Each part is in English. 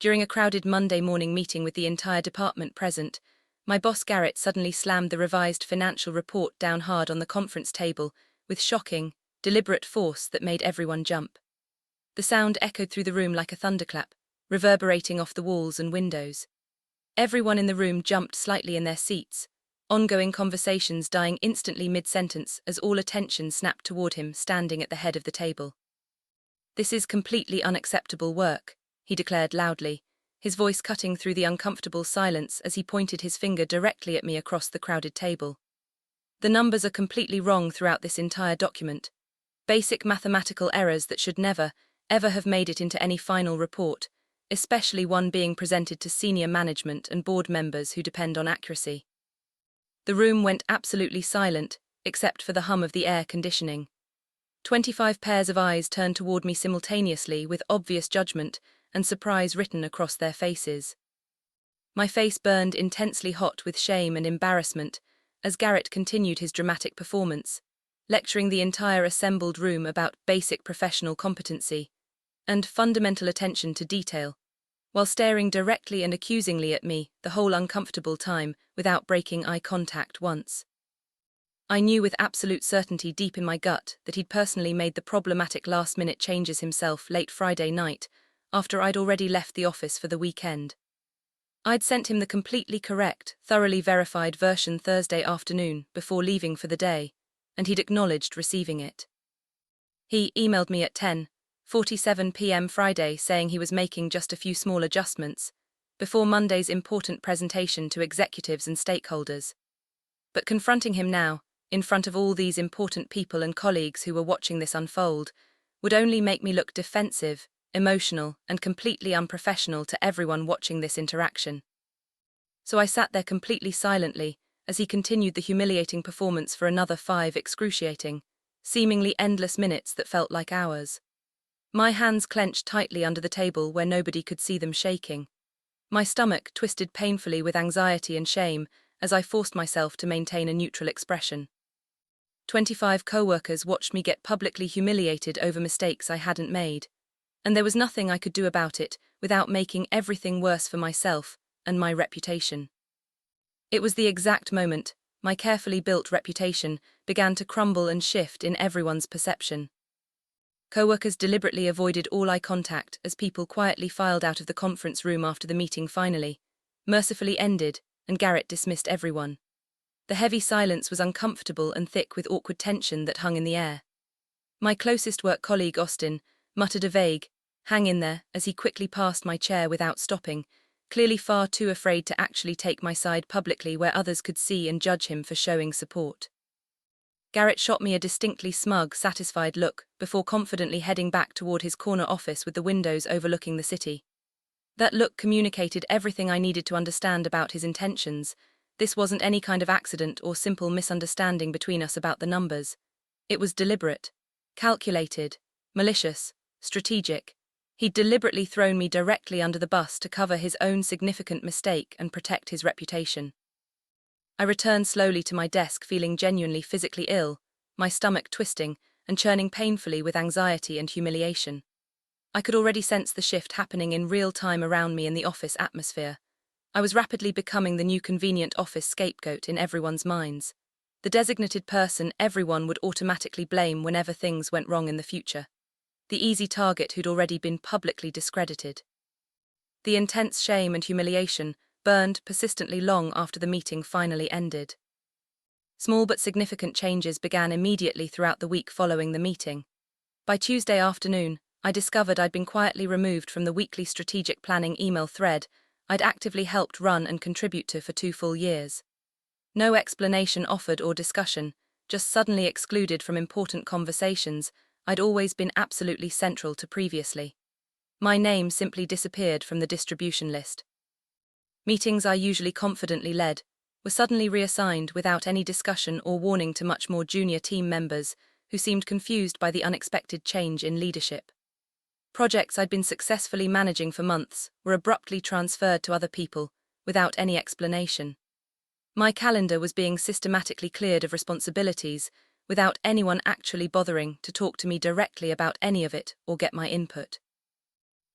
During a crowded Monday morning meeting with the entire department present, my boss Garrett suddenly slammed the revised financial report down hard on the conference table with shocking, deliberate force that made everyone jump. The sound echoed through the room like a thunderclap, reverberating off the walls and windows. Everyone in the room jumped slightly in their seats, ongoing conversations dying instantly mid-sentence as all attention snapped toward him standing at the head of the table. "This is completely unacceptable work," he declared loudly, his voice cutting through the uncomfortable silence as he pointed his finger directly at me across the crowded table. "The numbers are completely wrong throughout this entire document. Basic mathematical errors that should never, ever have made it into any final report, especially one being presented to senior management and board members who depend on accuracy." The room went absolutely silent, except for the hum of the air conditioning. 25 pairs of eyes turned toward me simultaneously with obvious judgment and surprise written across their faces. My face burned intensely hot with shame and embarrassment as Garrett continued his dramatic performance, lecturing the entire assembled room about basic professional competency and fundamental attention to detail, while staring directly and accusingly at me the whole uncomfortable time without breaking eye contact once. I knew with absolute certainty deep in my gut that he'd personally made the problematic last-minute changes himself late Friday night, after I'd already left the office for the weekend. I'd sent him the completely correct, thoroughly verified version Thursday afternoon before leaving for the day, and he'd acknowledged receiving it. He emailed me at 10:47 p.m. Friday saying he was making just a few small adjustments before Monday's important presentation to executives and stakeholders. But confronting him now, in front of all these important people and colleagues who were watching this unfold, would only make me look defensive, emotional, and completely unprofessional to everyone watching this interaction. So I sat there completely silently as he continued the humiliating performance for another 5 excruciating, seemingly endless minutes that felt like hours. My hands clenched tightly under the table where nobody could see them shaking. My stomach twisted painfully with anxiety and shame as I forced myself to maintain a neutral expression. 25 co-workers watched me get publicly humiliated over mistakes I hadn't made, and there was nothing I could do about it without making everything worse for myself and my reputation. It was the exact moment my carefully built reputation began to crumble and shift in everyone's perception. Co-workers deliberately avoided all eye contact as people quietly filed out of the conference room after the meeting finally, mercifully ended, and Garrett dismissed everyone. The heavy silence was uncomfortable and thick with awkward tension that hung in the air. My closest work colleague, Austin, muttered a vague, "Hang in there," as he quickly passed my chair without stopping, clearly far too afraid to actually take my side publicly where others could see and judge him for showing support. Garrett shot me a distinctly smug, satisfied look before confidently heading back toward his corner office with the windows overlooking the city. That look communicated everything I needed to understand about his intentions. This wasn't any kind of accident or simple misunderstanding between us about the numbers. It was deliberate, calculated, malicious, strategic. He'd deliberately thrown me directly under the bus to cover his own significant mistake and protect his reputation. I returned slowly to my desk feeling genuinely physically ill, my stomach twisting and churning painfully with anxiety and humiliation. I could already sense the shift happening in real time around me in the office atmosphere. I was rapidly becoming the new convenient office scapegoat in everyone's minds, the designated person everyone would automatically blame whenever things went wrong in the future, the easy target who'd already been publicly discredited. The intense shame and humiliation burned persistently long after the meeting finally ended. Small but significant changes began immediately throughout the week following the meeting. By Tuesday afternoon, I discovered I'd been quietly removed from the weekly strategic planning email thread I'd actively helped run and contribute to for 2 full years. No explanation offered or discussion, just suddenly excluded from important conversations I'd always been absolutely central to previously. My name simply disappeared from the distribution list. Meetings I usually confidently led were suddenly reassigned without any discussion or warning to much more junior team members who seemed confused by the unexpected change in leadership. Projects I'd been successfully managing for months were abruptly transferred to other people without any explanation. My calendar was being systematically cleared of responsibilities without anyone actually bothering to talk to me directly about any of it or get my input.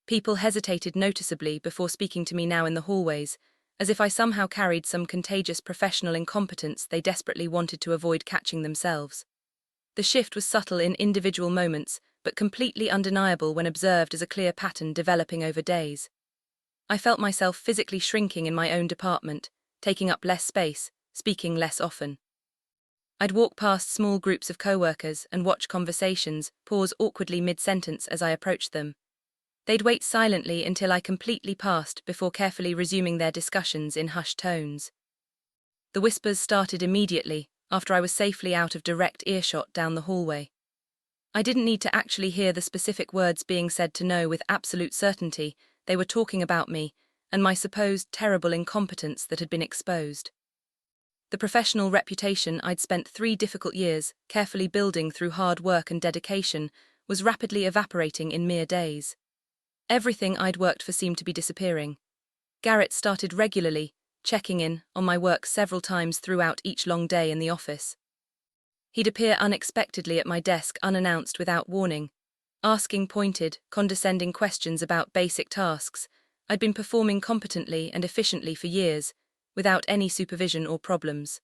People hesitated noticeably before speaking to me now in the hallways, as if I somehow carried some contagious professional incompetence they desperately wanted to avoid catching themselves. The shift was subtle in individual moments, but completely undeniable when observed as a clear pattern developing over days. I felt myself physically shrinking in my own department, taking up less space, speaking less often. I'd walk past small groups of co-workers and watch conversations pause awkwardly mid-sentence as I approached them. They'd wait silently until I completely passed before carefully resuming their discussions in hushed tones. The whispers started immediately, after I was safely out of direct earshot down the hallway. I didn't need to actually hear the specific words being said to know with absolute certainty they were talking about me and my supposed terrible incompetence that had been exposed. The professional reputation I'd spent 3 difficult years carefully building through hard work and dedication was rapidly evaporating in mere days. Everything I'd worked for seemed to be disappearing. Garrett started regularly, checking in on my work several times throughout each long day in the office. He'd appear unexpectedly at my desk unannounced without warning, asking pointed, condescending questions about basic tasks I'd been performing competently and efficiently for years, without any supervision or problems.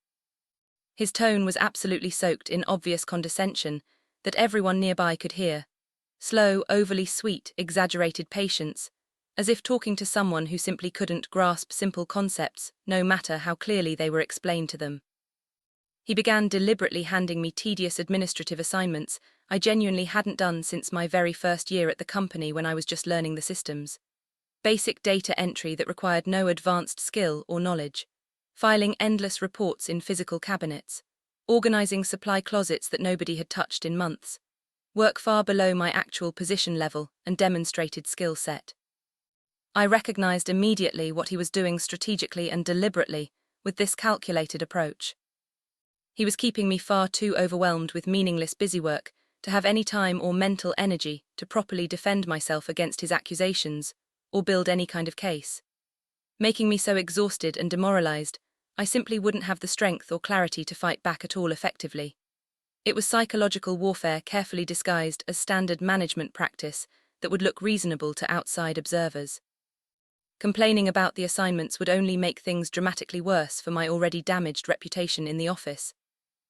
His tone was absolutely soaked in obvious condescension that everyone nearby could hear. Slow, overly sweet, exaggerated patience, as if talking to someone who simply couldn't grasp simple concepts, no matter how clearly they were explained to them. He began deliberately handing me tedious administrative assignments I genuinely hadn't done since my very first year at the company when I was just learning the systems. Basic data entry that required no advanced skill or knowledge, filing endless reports in physical cabinets, organizing supply closets that nobody had touched in months. Work far below my actual position level and demonstrated skill set. I recognized immediately what he was doing strategically and deliberately with this calculated approach. He was keeping me far too overwhelmed with meaningless busywork to have any time or mental energy to properly defend myself against his accusations or build any kind of case. Making me so exhausted and demoralized, I simply wouldn't have the strength or clarity to fight back at all effectively. It was psychological warfare carefully disguised as standard management practice that would look reasonable to outside observers. Complaining about the assignments would only make things dramatically worse for my already damaged reputation in the office.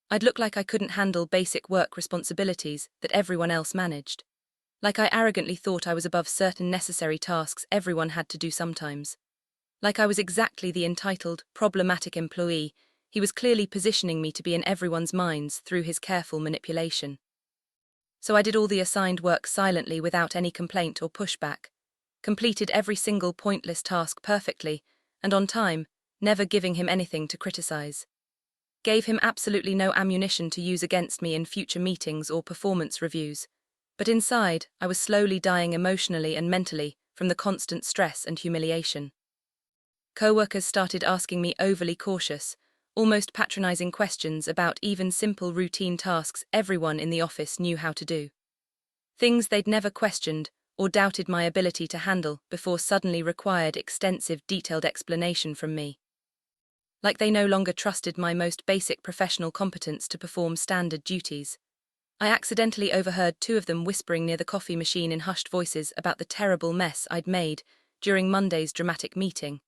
I'd look like I couldn't handle basic work responsibilities that everyone else managed. Like I arrogantly thought I was above certain necessary tasks everyone had to do sometimes. Like I was exactly the entitled, problematic employee he was clearly positioning me to be in everyone's minds through his careful manipulation. So I did all the assigned work silently without any complaint or pushback, completed every single pointless task perfectly and on time, never giving him anything to criticize. Gave him absolutely no ammunition to use against me in future meetings or performance reviews. But inside, I was slowly dying emotionally and mentally from the constant stress and humiliation. Co-workers started asking me overly cautious, almost patronizing questions about even simple routine tasks everyone in the office knew how to do. Things they'd never questioned or doubted my ability to handle before suddenly required extensive, detailed explanation from me. Like they no longer trusted my most basic professional competence to perform standard duties. I accidentally overheard 2 of them whispering near the coffee machine in hushed voices about the terrible mess I'd made during Monday's dramatic meeting.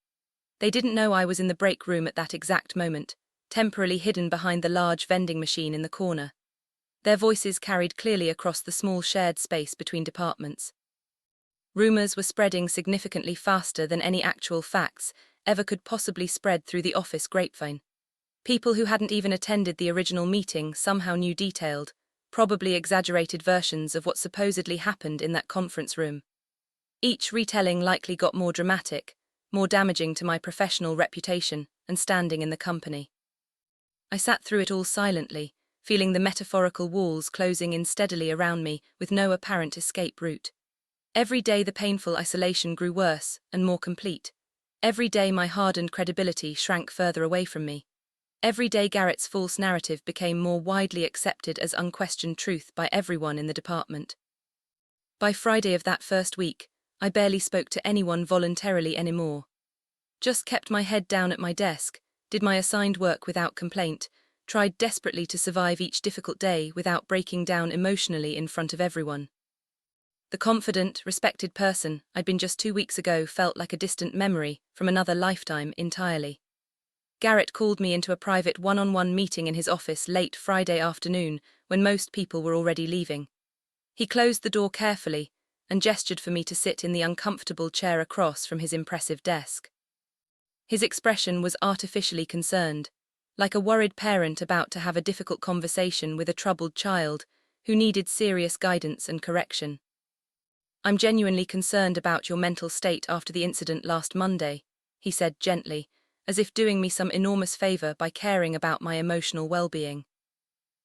They didn't know I was in the break room at that exact moment, temporarily hidden behind the large vending machine in the corner. Their voices carried clearly across the small shared space between departments. Rumors were spreading significantly faster than any actual facts ever could possibly spread through the office grapevine. People who hadn't even attended the original meeting somehow knew detailed, probably exaggerated versions of what supposedly happened in that conference room. Each retelling likely got more dramatic, more damaging to my professional reputation and standing in the company. I sat through it all silently, feeling the metaphorical walls closing in steadily around me with no apparent escape route. Every day the painful isolation grew worse and more complete. Every day my hardened credibility shrank further away from me. Every day Garrett's false narrative became more widely accepted as unquestioned truth by everyone in the department. By Friday of that first week, I barely spoke to anyone voluntarily anymore. Just kept my head down at my desk, did my assigned work without complaint, tried desperately to survive each difficult day without breaking down emotionally in front of everyone. The confident, respected person I'd been just 2 weeks ago felt like a distant memory from another lifetime entirely. Garrett called me into a private one-on-one meeting in his office late Friday afternoon when most people were already leaving. He closed the door carefully and gestured for me to sit in the uncomfortable chair across from his impressive desk. His expression was artificially concerned, like a worried parent about to have a difficult conversation with a troubled child who needed serious guidance and correction. "I'm genuinely concerned about your mental state after the incident last Monday," he said gently, as if doing me some enormous favor by caring about my emotional well-being.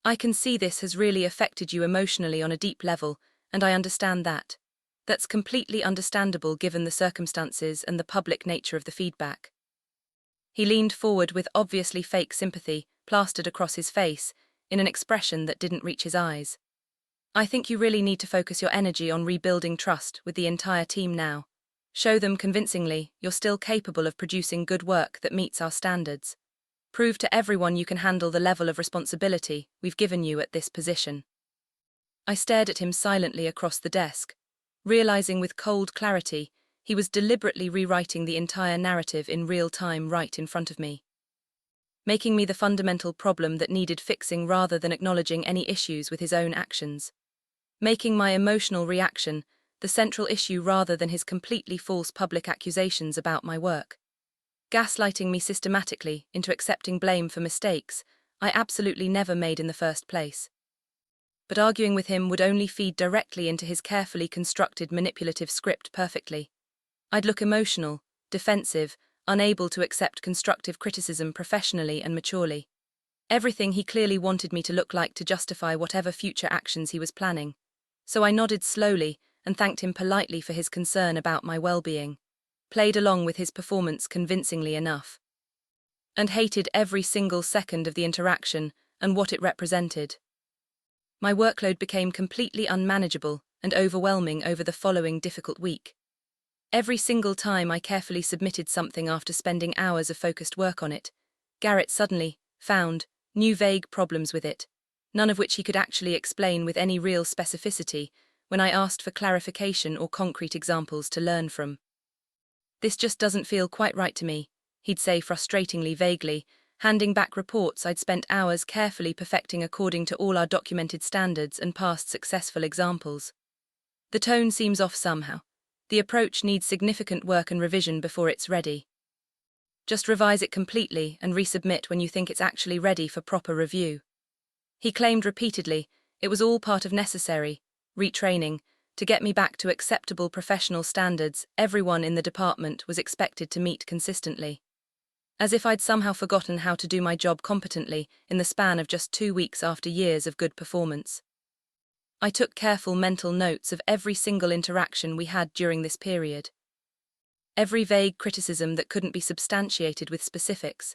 "I can see this has really affected you emotionally on a deep level, and I understand that. That's completely understandable given the circumstances and the public nature of the feedback." He leaned forward with obviously fake sympathy plastered across his face, in an expression that didn't reach his eyes. "I think you really need to focus your energy on rebuilding trust with the entire team now. Show them convincingly you're still capable of producing good work that meets our standards. Prove to everyone you can handle the level of responsibility we've given you at this position." I stared at him silently across the desk, realizing with cold clarity he was deliberately rewriting the entire narrative in real time right in front of me, making me the fundamental problem that needed fixing rather than acknowledging any issues with his own actions, making my emotional reaction the central issue rather than his completely false public accusations about my work, gaslighting me systematically into accepting blame for mistakes I absolutely never made in the first place. But arguing with him would only feed directly into his carefully constructed manipulative script perfectly. I'd look emotional, defensive, unable to accept constructive criticism professionally and maturely. Everything he clearly wanted me to look like to justify whatever future actions he was planning. So I nodded slowly and thanked him politely for his concern about my well-being, played along with his performance convincingly enough, and hated every single second of the interaction and what it represented. My workload became completely unmanageable and overwhelming over the following difficult week. Every single time I carefully submitted something after spending hours of focused work on it, Garrett suddenly found new vague problems with it, none of which he could actually explain with any real specificity when I asked for clarification or concrete examples to learn from. "This just doesn't feel quite right to me," he'd say frustratingly vaguely, handing back reports I'd spent hours carefully perfecting according to all our documented standards and past successful examples. "The tone seems off somehow. The approach needs significant work and revision before it's ready. Just revise it completely and resubmit when you think it's actually ready for proper review." He claimed repeatedly it was all part of necessary retraining to get me back to acceptable professional standards everyone in the department was expected to meet consistently. As if I'd somehow forgotten how to do my job competently in the span of just 2 weeks after years of good performance. I took careful mental notes of every single interaction we had during this period. Every vague criticism that couldn't be substantiated with specifics.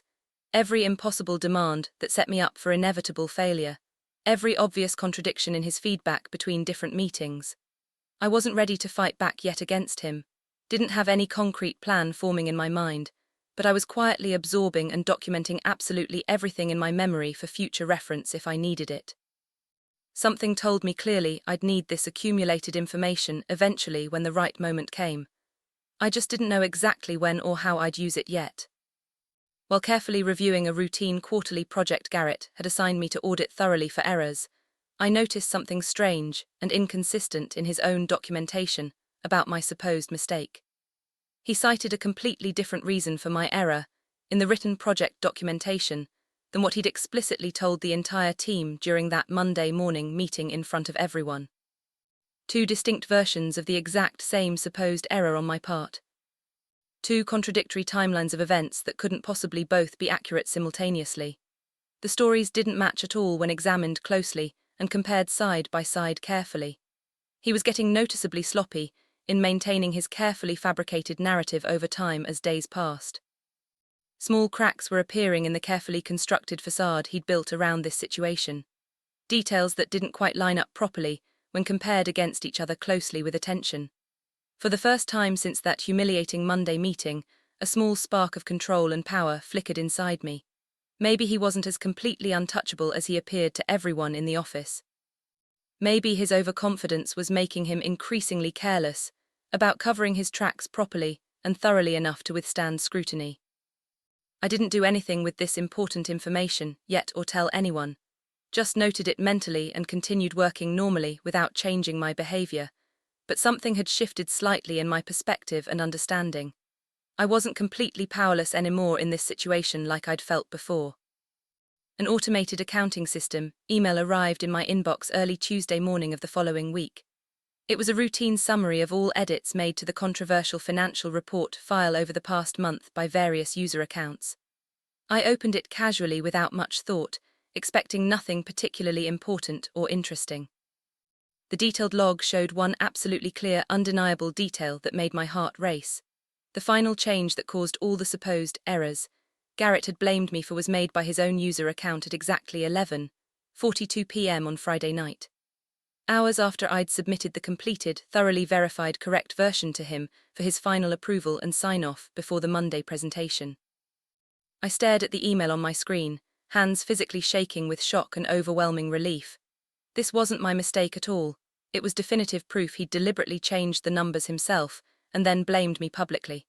Every impossible demand that set me up for inevitable failure. Every obvious contradiction in his feedback between different meetings. I wasn't ready to fight back yet against him. Didn't have any concrete plan forming in my mind, but I was quietly absorbing and documenting absolutely everything in my memory for future reference if I needed it. Something told me clearly I'd need this accumulated information eventually when the right moment came. I just didn't know exactly when or how I'd use it yet. While carefully reviewing a routine quarterly project Garrett had assigned me to audit thoroughly for errors, I noticed something strange and inconsistent in his own documentation about my supposed mistake. He cited a completely different reason for my error in the written project documentation than what he'd explicitly told the entire team during that Monday morning meeting in front of everyone. 2 distinct versions of the exact same supposed error on my part. 2 contradictory timelines of events that couldn't possibly both be accurate simultaneously. The stories didn't match at all when examined closely and compared side by side carefully. He was getting noticeably sloppy in maintaining his carefully fabricated narrative over time as days passed. Small cracks were appearing in the carefully constructed facade he'd built around this situation. Details that didn't quite line up properly when compared against each other closely with attention. For the first time since that humiliating Monday meeting, a small spark of control and power flickered inside me. Maybe he wasn't as completely untouchable as he appeared to everyone in the office. Maybe his overconfidence was making him increasingly careless about covering his tracks properly and thoroughly enough to withstand scrutiny. I didn't do anything with this important information yet or tell anyone, just noted it mentally and continued working normally without changing my behavior, but something had shifted slightly in my perspective and understanding. I wasn't completely powerless anymore in this situation like I'd felt before. An automated accounting system email arrived in my inbox early Tuesday morning of the following week. It was a routine summary of all edits made to the controversial financial report file over the past month by various user accounts. I opened it casually without much thought, expecting nothing particularly important or interesting. The detailed log showed one absolutely clear, undeniable detail that made my heart race. The final change that caused all the supposed errors Garrett had blamed me for was made by his own user account at exactly 11:42 p.m. on Friday night. Hours after I'd submitted the completed, thoroughly verified correct version to him for his final approval and sign-off before the Monday presentation. I stared at the email on my screen, hands physically shaking with shock and overwhelming relief. This wasn't my mistake at all. It was definitive proof he'd deliberately changed the numbers himself and then blamed me publicly.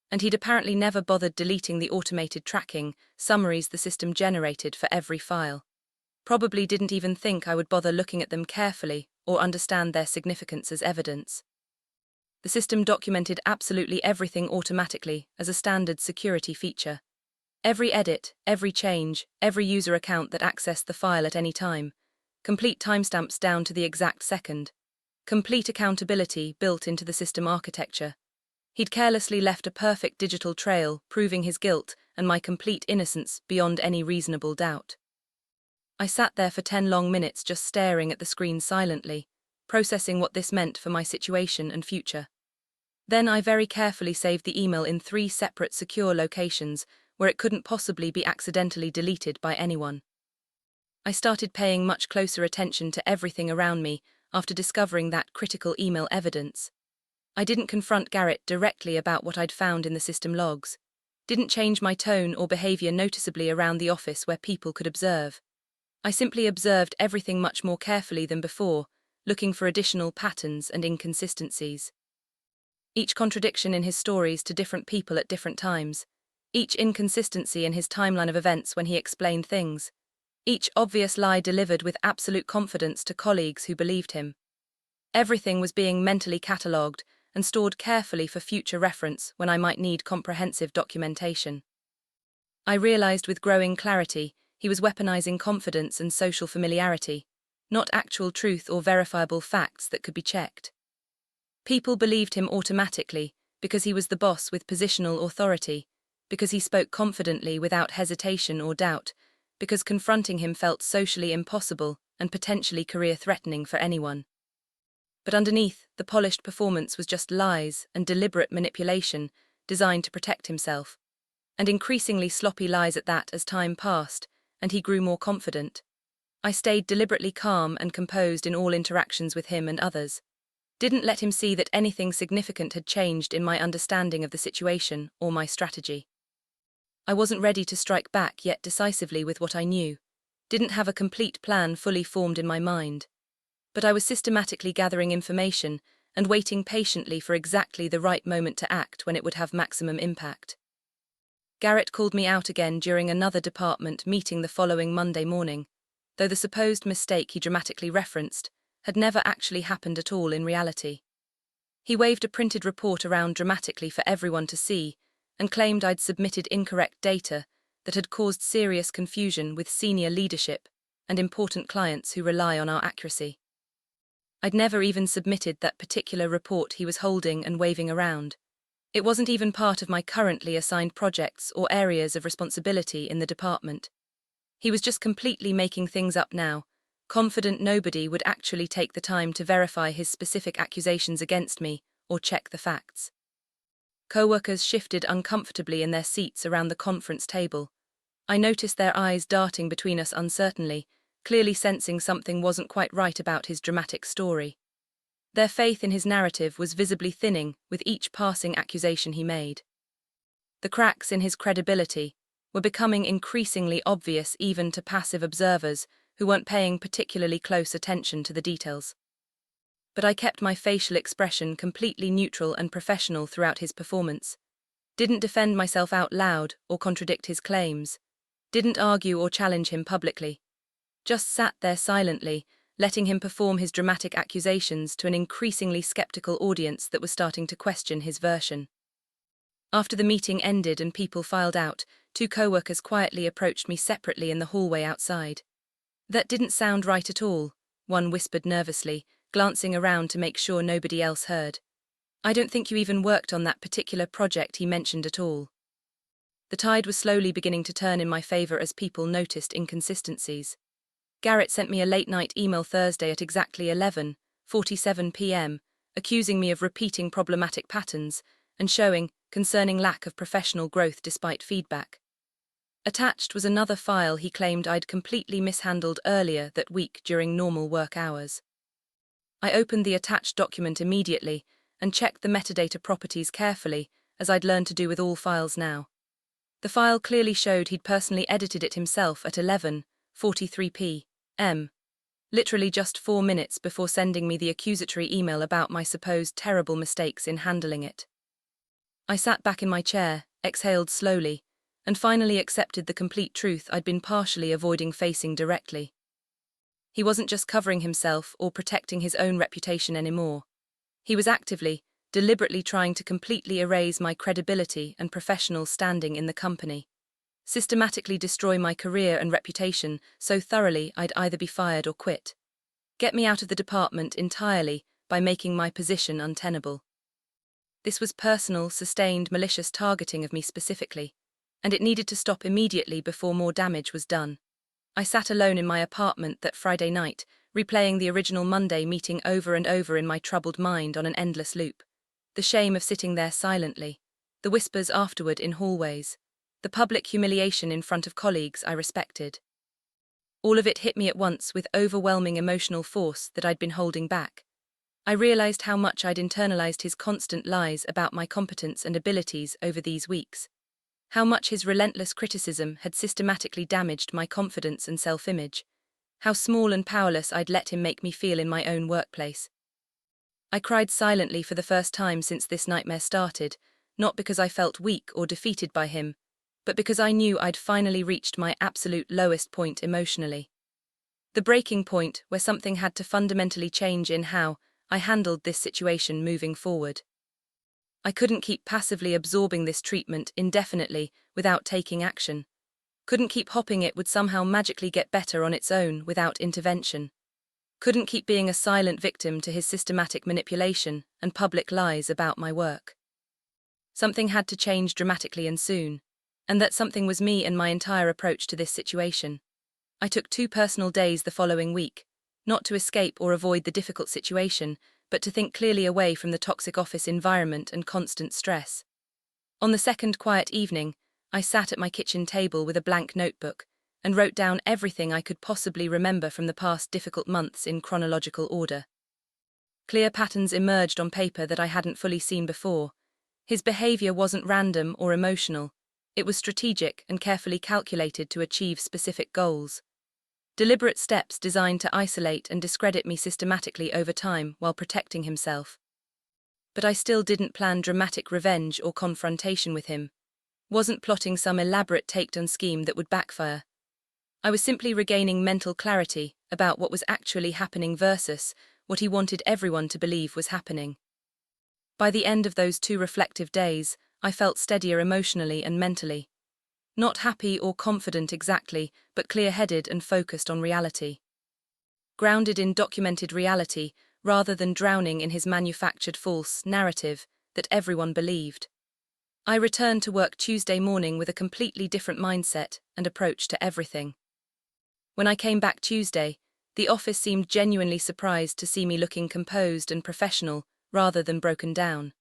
And he'd apparently never bothered deleting the automated tracking summaries the system generated for every file. Probably didn't even think I would bother looking at them carefully or understand their significance as evidence. The system documented absolutely everything automatically as a standard security feature. Every edit, every change, every user account that accessed the file at any time. Complete timestamps down to the exact second. Complete accountability built into the system architecture. He'd carelessly left a perfect digital trail proving his guilt and my complete innocence beyond any reasonable doubt. I sat there for 10 long minutes just staring at the screen silently, processing what this meant for my situation and future. Then I very carefully saved the email in 3 separate secure locations where it couldn't possibly be accidentally deleted by anyone. I started paying much closer attention to everything around me after discovering that critical email evidence. I didn't confront Garrett directly about what I'd found in the system logs. Didn't change my tone or behavior noticeably around the office where people could observe. I simply observed everything much more carefully than before, looking for additional patterns and inconsistencies. Each contradiction in his stories to different people at different times. Each inconsistency in his timeline of events when he explained things. Each obvious lie delivered with absolute confidence to colleagues who believed him. Everything was being mentally catalogued and stored carefully for future reference when I might need comprehensive documentation. I realized with growing clarity he was weaponizing confidence and social familiarity, not actual truth or verifiable facts that could be checked. People believed him automatically because he was the boss with positional authority, because he spoke confidently without hesitation or doubt, because confronting him felt socially impossible and potentially career-threatening for anyone. But underneath, the polished performance was just lies and deliberate manipulation designed to protect himself, and increasingly sloppy lies at that as time passed, and he grew more confident. I stayed deliberately calm and composed in all interactions with him and others. Didn't let him see that anything significant had changed in my understanding of the situation or my strategy. I wasn't ready to strike back yet decisively with what I knew. Didn't have a complete plan fully formed in my mind. But I was systematically gathering information and waiting patiently for exactly the right moment to act when it would have maximum impact. Garrett called me out again during another department meeting the following Monday morning, though the supposed mistake he dramatically referenced had never actually happened at all in reality. He waved a printed report around dramatically for everyone to see and claimed I'd submitted incorrect data that had caused serious confusion with senior leadership and important clients who rely on our accuracy. I'd never even submitted that particular report he was holding and waving around. It wasn't even part of my currently assigned projects or areas of responsibility in the department. He was just completely making things up now, confident nobody would actually take the time to verify his specific accusations against me or check the facts. Co-workers shifted uncomfortably in their seats around the conference table. I noticed their eyes darting between us uncertainly, clearly sensing something wasn't quite right about his dramatic story. Their faith in his narrative was visibly thinning with each passing accusation he made. The cracks in his credibility were becoming increasingly obvious even to passive observers who weren't paying particularly close attention to the details. But I kept my facial expression completely neutral and professional throughout his performance. Didn't defend myself out loud or contradict his claims. Didn't argue or challenge him publicly. Just sat there silently, letting him perform his dramatic accusations to an increasingly skeptical audience that was starting to question his version. After the meeting ended and people filed out, 2 co-workers quietly approached me separately in the hallway outside. "That didn't sound right at all," one whispered nervously, glancing around to make sure nobody else heard. "I don't think you even worked on that particular project he mentioned at all." The tide was slowly beginning to turn in my favor as people noticed inconsistencies. Garrett sent me a late-night email Thursday at exactly 11:47 p.m., accusing me of repeating problematic patterns and showing concerning lack of professional growth despite feedback. Attached was another file he claimed I'd completely mishandled earlier that week during normal work hours. I opened the attached document immediately and checked the metadata properties carefully, as I'd learned to do with all files now. The file clearly showed he'd personally edited it himself at 11:43 p.m., literally just 4 minutes before sending me the accusatory email about my supposed terrible mistakes in handling it. I sat back in my chair, exhaled slowly, and finally accepted the complete truth I'd been partially avoiding facing directly. He wasn't just covering himself or protecting his own reputation anymore. He was actively, deliberately trying to completely erase my credibility and professional standing in the company, systematically destroy my career and reputation so thoroughly I'd either be fired or quit, get me out of the department entirely by making my position untenable. This was personal, sustained, malicious targeting of me specifically, and it needed to stop immediately before more damage was done. I sat alone in my apartment that Friday night, replaying the original Monday meeting over and over in my troubled mind on an endless loop. The shame of sitting there silently, the whispers afterward in hallways, the public humiliation in front of colleagues I respected. All of it hit me at once with overwhelming emotional force that I'd been holding back. I realized how much I'd internalized his constant lies about my competence and abilities over these weeks. How much his relentless criticism had systematically damaged my confidence and self-image. How small and powerless I'd let him make me feel in my own workplace. I cried silently for the first time since this nightmare started, not because I felt weak or defeated by him, but because I knew I'd finally reached my absolute lowest point emotionally. The breaking point where something had to fundamentally change in how I handled this situation moving forward. I couldn't keep passively absorbing this treatment indefinitely without taking action. Couldn't keep hoping it would somehow magically get better on its own without intervention. Couldn't keep being a silent victim to his systematic manipulation and public lies about my work. Something had to change dramatically and soon, and that something was me and my entire approach to this situation. I took 2 personal days the following week, not to escape or avoid the difficult situation, but to think clearly away from the toxic office environment and constant stress. On the second quiet evening, I sat at my kitchen table with a blank notebook and wrote down everything I could possibly remember from the past difficult months in chronological order. Clear patterns emerged on paper that I hadn't fully seen before. His behavior wasn't random or emotional. It was strategic and carefully calculated to achieve specific goals. Deliberate steps designed to isolate and discredit me systematically over time while protecting himself. But I still didn't plan dramatic revenge or confrontation with him. Wasn't plotting some elaborate takedown scheme that would backfire. I was simply regaining mental clarity about what was actually happening versus what he wanted everyone to believe was happening. By the end of those 2 reflective days, I felt steadier emotionally and mentally. Not happy or confident exactly, but clear-headed and focused on reality. Grounded in documented reality, rather than drowning in his manufactured false narrative that everyone believed. I returned to work Tuesday morning with a completely different mindset and approach to everything. When I came back Tuesday, the office seemed genuinely surprised to see me looking composed and professional rather than broken down.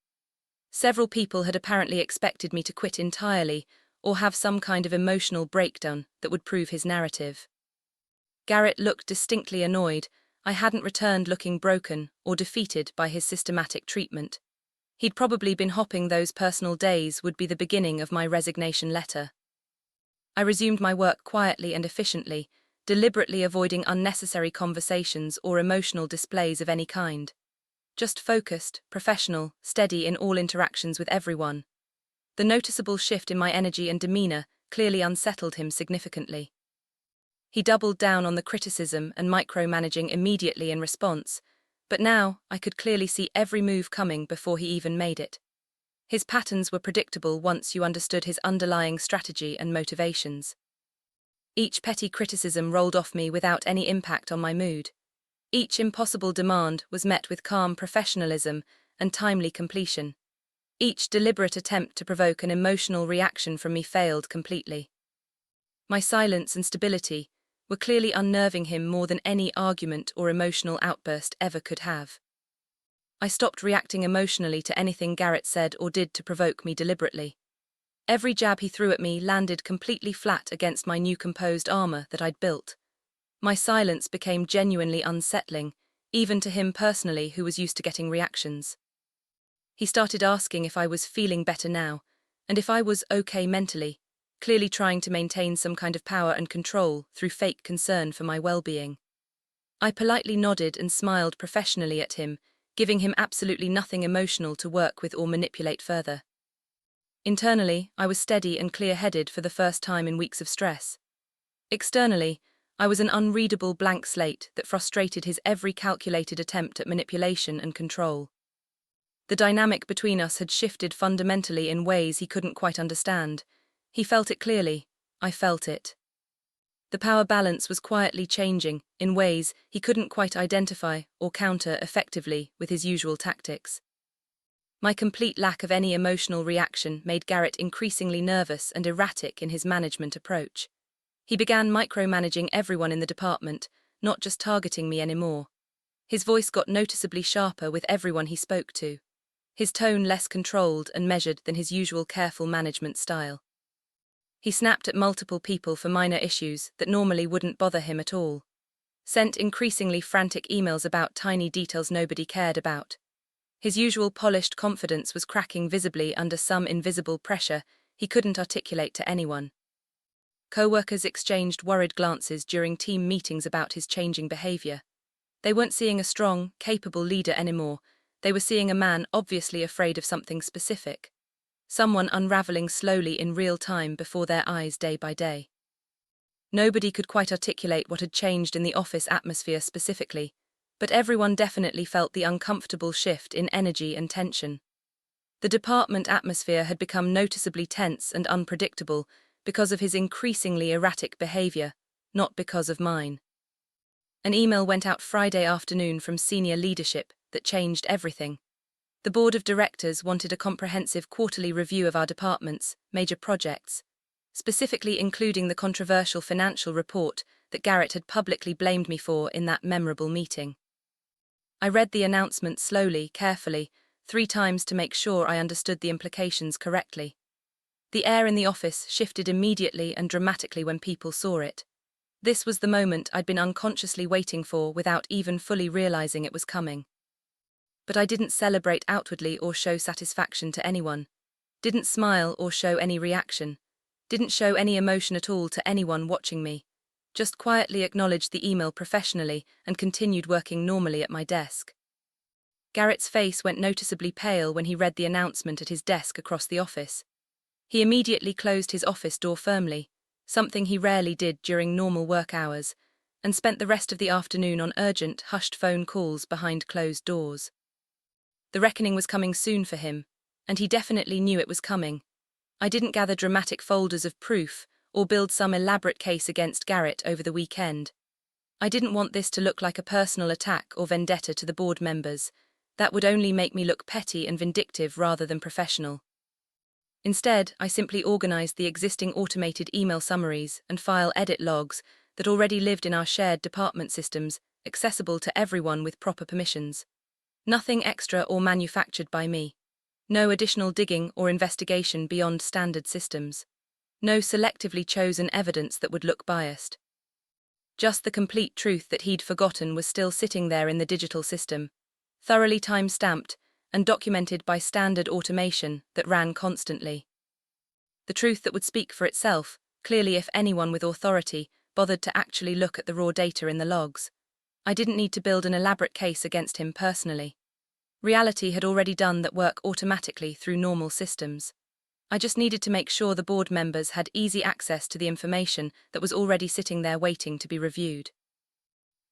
Several people had apparently expected me to quit entirely or have some kind of emotional breakdown that would prove his narrative. Garrett looked distinctly annoyed. I hadn't returned looking broken or defeated by his systematic treatment. He'd probably been hoping those personal days would be the beginning of my resignation letter. I resumed my work quietly and efficiently, deliberately avoiding unnecessary conversations or emotional displays of any kind. Just focused, professional, steady in all interactions with everyone. The noticeable shift in my energy and demeanor clearly unsettled him significantly. He doubled down on the criticism and micromanaging immediately in response, but now I could clearly see every move coming before he even made it. His patterns were predictable once you understood his underlying strategy and motivations. Each petty criticism rolled off me without any impact on my mood. Each impossible demand was met with calm professionalism and timely completion. Each deliberate attempt to provoke an emotional reaction from me failed completely. My silence and stability were clearly unnerving him more than any argument or emotional outburst ever could have. I stopped reacting emotionally to anything Garrett said or did to provoke me deliberately. Every jab he threw at me landed completely flat against my new composed armor that I'd built. My silence became genuinely unsettling, even to him personally, who was used to getting reactions. He started asking if I was feeling better now, and if I was okay mentally, clearly trying to maintain some kind of power and control through fake concern for my well-being. I politely nodded and smiled professionally at him, giving him absolutely nothing emotional to work with or manipulate further. Internally, I was steady and clear-headed for the first time in weeks of stress. Externally, I was an unreadable blank slate that frustrated his every calculated attempt at manipulation and control. The dynamic between us had shifted fundamentally in ways he couldn't quite understand. He felt it clearly. I felt it. The power balance was quietly changing in ways he couldn't quite identify or counter effectively with his usual tactics. My complete lack of any emotional reaction made Garrett increasingly nervous and erratic in his management approach. He began micromanaging everyone in the department, not just targeting me anymore. His voice got noticeably sharper with everyone he spoke to, his tone less controlled and measured than his usual careful management style. He snapped at multiple people for minor issues that normally wouldn't bother him at all. Sent increasingly frantic emails about tiny details nobody cared about. His usual polished confidence was cracking visibly under some invisible pressure he couldn't articulate to anyone. Co-workers exchanged worried glances during team meetings about his changing behavior. They weren't seeing a strong, capable leader anymore. They were seeing a man obviously afraid of something specific. Someone unraveling slowly in real time before their eyes day by day. Nobody could quite articulate what had changed in the office atmosphere specifically, but everyone definitely felt the uncomfortable shift in energy and tension. The department atmosphere had become noticeably tense and unpredictable because of his increasingly erratic behavior, not because of mine. An email went out Friday afternoon from senior leadership that changed everything. The board of directors wanted a comprehensive quarterly review of our department's major projects, specifically including the controversial financial report that Garrett had publicly blamed me for in that memorable meeting. I read the announcement slowly, carefully, 3 times to make sure I understood the implications correctly. The air in the office shifted immediately and dramatically when people saw it. This was the moment I'd been unconsciously waiting for without even fully realizing it was coming. But I didn't celebrate outwardly or show satisfaction to anyone, didn't smile or show any reaction, didn't show any emotion at all to anyone watching me, just quietly acknowledged the email professionally and continued working normally at my desk. Garrett's face went noticeably pale when he read the announcement at his desk across the office. He immediately closed his office door firmly, something he rarely did during normal work hours, and spent the rest of the afternoon on urgent, hushed phone calls behind closed doors. The reckoning was coming soon for him, and he definitely knew it was coming. I didn't gather dramatic folders of proof or build some elaborate case against Garrett over the weekend. I didn't want this to look like a personal attack or vendetta to the board members. That would only make me look petty and vindictive rather than professional. Instead, I simply organized the existing automated email summaries and file edit logs that already lived in our shared department systems, accessible to everyone with proper permissions. Nothing extra or manufactured by me. No additional digging or investigation beyond standard systems. No selectively chosen evidence that would look biased. Just the complete truth that he'd forgotten was still sitting there in the digital system, thoroughly time-stamped and documented by standard automation that ran constantly. The truth that would speak for itself, clearly if anyone with authority bothered to actually look at the raw data in the logs. I didn't need to build an elaborate case against him personally. Reality had already done that work automatically through normal systems. I just needed to make sure the board members had easy access to the information that was already sitting there waiting to be reviewed.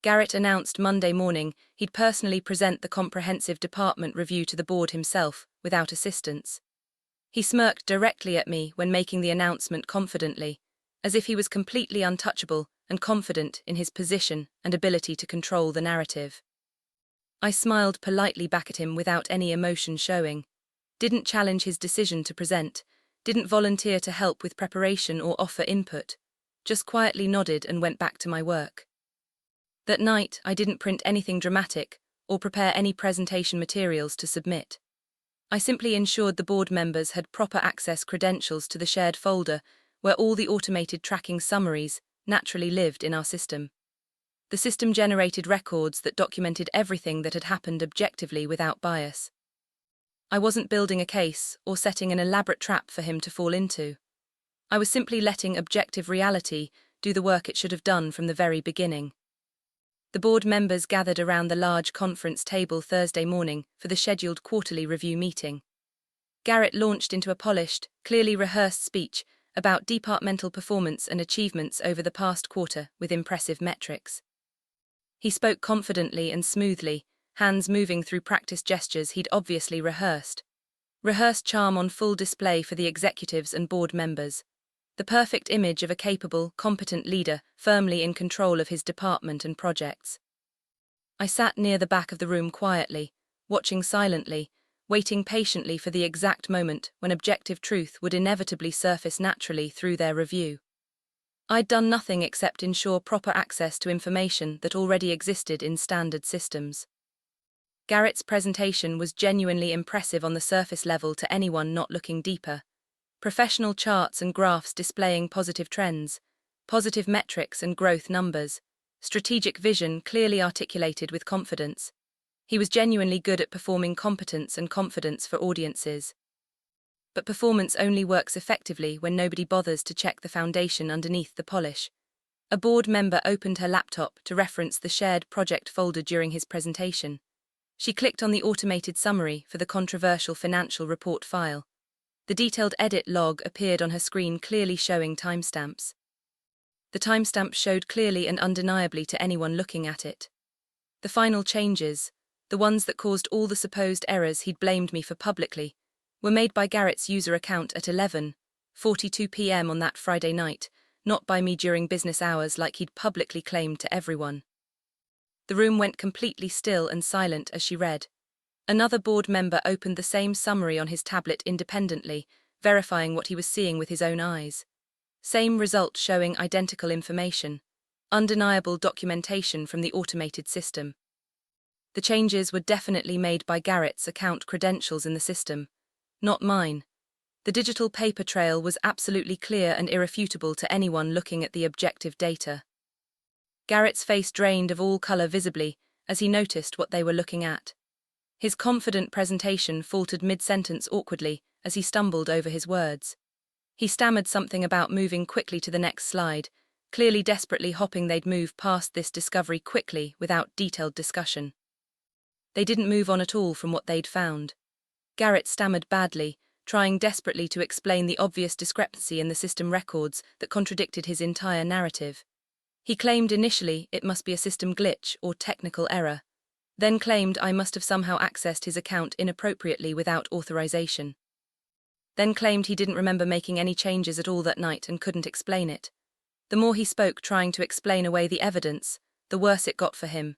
Garrett announced Monday morning he'd personally present the comprehensive department review to the board himself, without assistance. He smirked directly at me when making the announcement confidently, as if he was completely untouchable and confident in his position and ability to control the narrative. I smiled politely back at him without any emotion showing, didn't challenge his decision to present, didn't volunteer to help with preparation or offer input, just quietly nodded and went back to my work. That night, I didn't print anything dramatic or prepare any presentation materials to submit. I simply ensured the board members had proper access credentials to the shared folder where all the automated tracking summaries naturally lived in our system. The system generated records that documented everything that had happened objectively without bias. I wasn't building a case or setting an elaborate trap for him to fall into. I was simply letting objective reality do the work it should have done from the very beginning. The board members gathered around the large conference table Thursday morning for the scheduled quarterly review meeting. Garrett launched into a polished, clearly rehearsed speech about departmental performance and achievements over the past quarter with impressive metrics. He spoke confidently and smoothly, hands moving through practice gestures he'd obviously rehearsed. Rehearsed charm on full display for the executives and board members. The perfect image of a capable, competent leader firmly in control of his department and projects. I sat near the back of the room quietly, watching silently, waiting patiently for the exact moment when objective truth would inevitably surface naturally through their review. I'd done nothing except ensure proper access to information that already existed in standard systems. Garrett's presentation was genuinely impressive on the surface level to anyone not looking deeper. Professional charts and graphs displaying positive trends, positive metrics and growth numbers, strategic vision clearly articulated with confidence. He was genuinely good at performing competence and confidence for audiences. But performance only works effectively when nobody bothers to check the foundation underneath the polish. A board member opened her laptop to reference the shared project folder during his presentation. She clicked on the automated summary for the controversial financial report file. The detailed edit log appeared on her screen, clearly showing timestamps. The timestamps showed clearly and undeniably to anyone looking at it. The final changes, the ones that caused all the supposed errors he'd blamed me for publicly, were made by Garrett's user account at 11:42 p.m. on that Friday night, not by me during business hours like he'd publicly claimed to everyone. The room went completely still and silent as she read. Another board member opened the same summary on his tablet independently, verifying what he was seeing with his own eyes. Same result showing identical information. Undeniable documentation from the automated system. The changes were definitely made by Garrett's account credentials in the system, not mine. The digital paper trail was absolutely clear and irrefutable to anyone looking at the objective data. Garrett's face drained of all color visibly as he noticed what they were looking at. His confident presentation faltered mid-sentence awkwardly as he stumbled over his words. He stammered something about moving quickly to the next slide, clearly desperately hoping they'd move past this discovery quickly without detailed discussion. They didn't move on at all from what they'd found. Garrett stammered badly, trying desperately to explain the obvious discrepancy in the system records that contradicted his entire narrative. He claimed initially it must be a system glitch or technical error, then claimed I must have somehow accessed his account inappropriately without authorization. Then claimed he didn't remember making any changes at all that night and couldn't explain it. The more he spoke trying to explain away the evidence, the worse it got for him.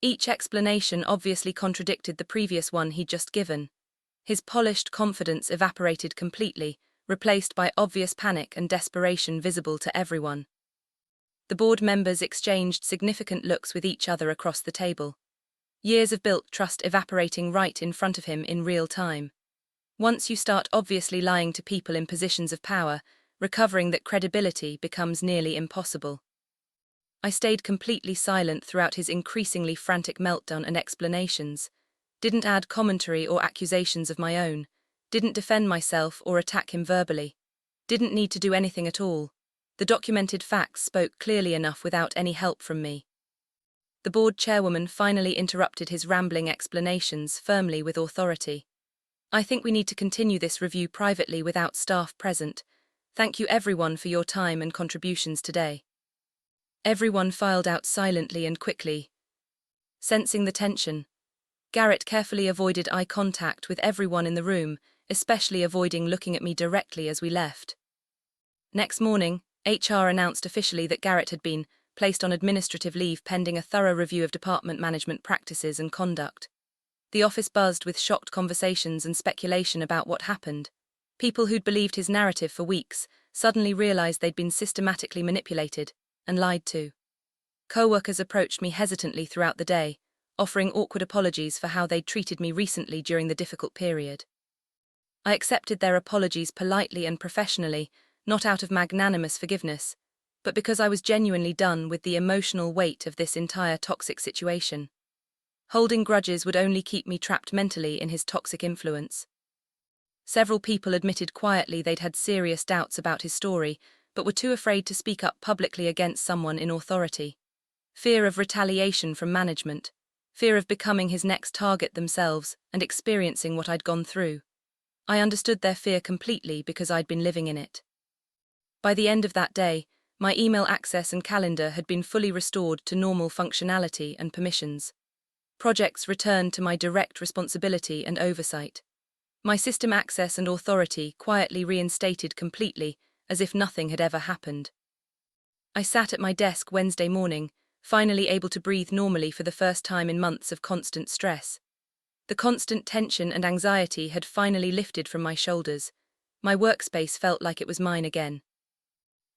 Each explanation obviously contradicted the previous one he'd just given. His polished confidence evaporated completely, replaced by obvious panic and desperation visible to everyone. The board members exchanged significant looks with each other across the table. Years of built trust evaporating right in front of him in real time. Once you start obviously lying to people in positions of power, recovering that credibility becomes nearly impossible. I stayed completely silent throughout his increasingly frantic meltdown and explanations, didn't add commentary or accusations of my own, didn't defend myself or attack him verbally, didn't need to do anything at all. The documented facts spoke clearly enough without any help from me. The board chairwoman finally interrupted his rambling explanations firmly with authority. "I think we need to continue this review privately without staff present. Thank you everyone for your time and contributions today." Everyone filed out silently and quickly. Sensing the tension, Garrett carefully avoided eye contact with everyone in the room, especially avoiding looking at me directly as we left. Next morning, HR announced officially that Garrett had been placed on administrative leave pending a thorough review of department management practices and conduct. The office buzzed with shocked conversations and speculation about what happened. People who'd believed his narrative for weeks suddenly realized they'd been systematically manipulated and lied to. Co-workers approached me hesitantly throughout the day, offering awkward apologies for how they'd treated me recently during the difficult period. I accepted their apologies politely and professionally, not out of magnanimous forgiveness, but because I was genuinely done with the emotional weight of this entire toxic situation. Holding grudges would only keep me trapped mentally in his toxic influence. Several people admitted quietly they'd had serious doubts about his story, but were too afraid to speak up publicly against someone in authority. Fear of retaliation from management, fear of becoming his next target themselves and experiencing what I'd gone through. I understood their fear completely because I'd been living in it. By the end of that day, my email access and calendar had been fully restored to normal functionality and permissions. Projects returned to my direct responsibility and oversight. My system access and authority quietly reinstated completely, as if nothing had ever happened. I sat at my desk Wednesday morning, finally able to breathe normally for the first time in months of constant stress. The constant tension and anxiety had finally lifted from my shoulders. My workspace felt like it was mine again.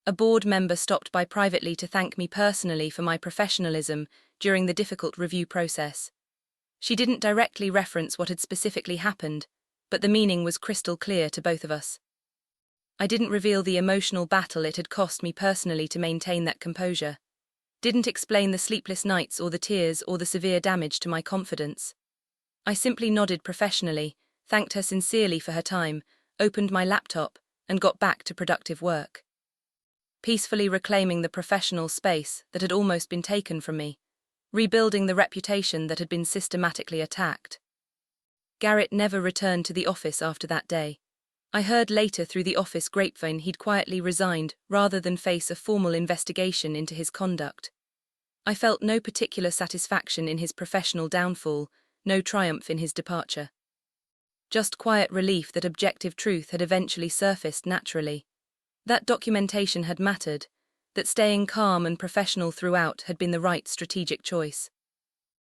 A board member stopped by privately to thank me personally for my professionalism during the difficult review process. She didn't directly reference what had specifically happened, but the meaning was crystal clear to both of us. I didn't reveal the emotional battle it had cost me personally to maintain that composure. Didn't explain the sleepless nights or the tears or the severe damage to my confidence. I simply nodded professionally, thanked her sincerely for her time, opened my laptop, and got back to productive work. Peacefully reclaiming the professional space that had almost been taken from me, rebuilding the reputation that had been systematically attacked. Garrett never returned to the office after that day. I heard later through the office grapevine he'd quietly resigned rather than face a formal investigation into his conduct. I felt no particular satisfaction in his professional downfall, no triumph in his departure. Just quiet relief that objective truth had eventually surfaced naturally. That documentation had mattered, that staying calm and professional throughout had been the right strategic choice.